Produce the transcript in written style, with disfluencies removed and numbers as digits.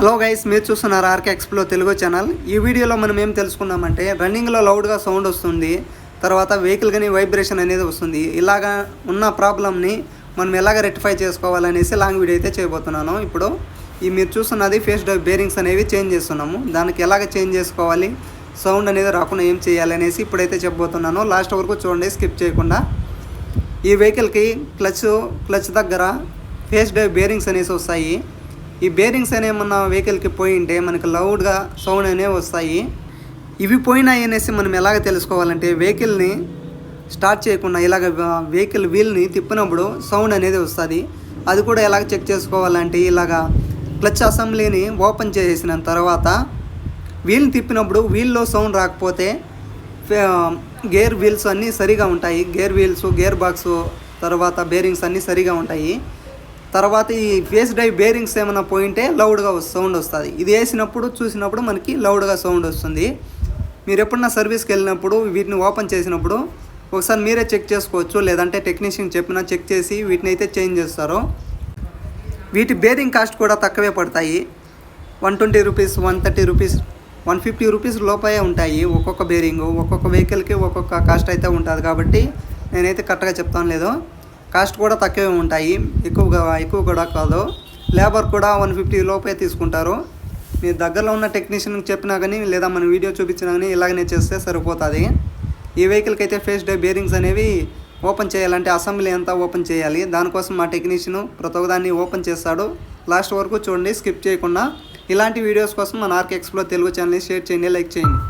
Hello guys, మీరు చూస్తున్నారు RK ఎక్స్ప్లో Telugu channel. ఈ వీడియోలో మనం ఏం తెలుసుకుందామంటే, రన్నింగ్లో లౌడ్గా సౌండ్ వస్తుంది, తర్వాత వెహికల్ కానీ వైబ్రేషన్ అనేది వస్తుంది. ఇలాగా ఉన్న ప్రాబ్లమ్ని మనం ఎలాగ రెక్టిఫై చేసుకోవాలనేసి లాంగ్ వీడియో అయితే చేయబోతున్నాను. ఇప్పుడు మీరు చూస్తున్నది ఫేస్ డ్రైవ్ బేరింగ్స్ అనేవి చేంజ్ చేస్తున్నాము. దానికి ఎలాగ చేంజ్ చేసుకోవాలి, సౌండ్ అనేది రాకుండా ఏం చేయాలి అనేసి ఇప్పుడైతే చెప్పబోతున్నాను. లాస్ట్ వరకు చూడండి, స్కిప్ చేయకుండా. ఈ వెహికల్కి క్లచ్ దగ్గర ఫేస్ డ్రైవ్ బేరింగ్స్ అనేసి వస్తాయి. ఈ బేరింగ్స్ అనేమన్నా వెహికల్కి పోయి ఉంటే మనకి లౌడ్గా సౌండ్ అనేవి వస్తాయి. ఇవి పోయినాయి అనేసి మనం ఎలాగ తెలుసుకోవాలంటే, వెహికల్ని స్టార్ట్ చేయకుండా ఇలాగ వెహికల్ వీల్ని తిప్పినప్పుడు సౌండ్ అనేది వస్తుంది. అది కూడా ఎలాగ చెక్ చేసుకోవాలంటే, ఇలాగా క్లచ్ అసెంబ్లీని ఓపెన్ చేసిన తర్వాత వీల్ని తిప్పినప్పుడు వీల్లో సౌండ్ రాకపోతే గేర్ వీల్స్ అన్నీ సరిగా ఉంటాయి. గేర్ వీల్స్, గేర్ బాక్సు, తర్వాత బేరింగ్స్ అన్నీ సరిగా ఉంటాయి. తర్వాత ఈ ఫేస్ డ్రైవ్ బేరింగ్స్ ఏమైనా పోయింటే లౌడ్గా సౌండ్ వస్తుంది. ఇది వేసినప్పుడు చూసినప్పుడు మనకి లౌడ్గా సౌండ్ వస్తుంది. మీరు ఎప్పుడన్నా సర్వీస్కి వెళ్ళినప్పుడు వీటిని ఓపెన్ చేసినప్పుడు ఒకసారి మీరే చెక్ చేసుకోవచ్చు, లేదంటే టెక్నీషియన్ చెప్పినా చెక్ చేసి వీటిని అయితే చేంజ్ చేస్తారు. వీటి బేరింగ్ కాస్ట్ కూడా తక్కువే పడతాయి. 120 రూపీస్, 130 రూపీస్, 150 రూపీస్ లోపే ఉంటాయి. ఒక్కొక్క బేరింగు ఒక్కొక్క వెహికల్కి ఒక్కొక్క కాస్ట్ అయితే ఉంటుంది. కాబట్టి నేనైతే కరెక్ట్గా చెప్తాను లేదు, కాస్ట్ కూడా తక్కువే ఉంటాయి, ఎక్కువ కూడా కాదు. లేబర్ కూడా 150 లోపే తీసుకుంటారు. మీరు దగ్గరలో ఉన్న టెక్నీషియన్కి చెప్పినా కానీ, లేదా మన వీడియో చూపించినా కానీ ఇలాగనే చేస్తే సరిపోతుంది. ఈ వెహికల్కి అయితే ఫేస్ డ్రైవ్ బేరింగ్స్ అనేవి ఓపెన్ చేయాలంటే అసెంబ్లీ అంతా ఓపెన్ చేయాలి. దానికోసం మా టెక్నీషియన్ ప్రతి ఒక్కదాన్ని ఓపెన్ చేస్తాడు. లాస్ట్ వరకు చూడండి, స్కిప్ చేయకుండా. ఇలాంటి వీడియోస్ కోసం మన ఆర్కే ఎక్స్ప్లో తెలుగు ఛానల్ని షేర్ చేయండి, లైక్ చేయండి.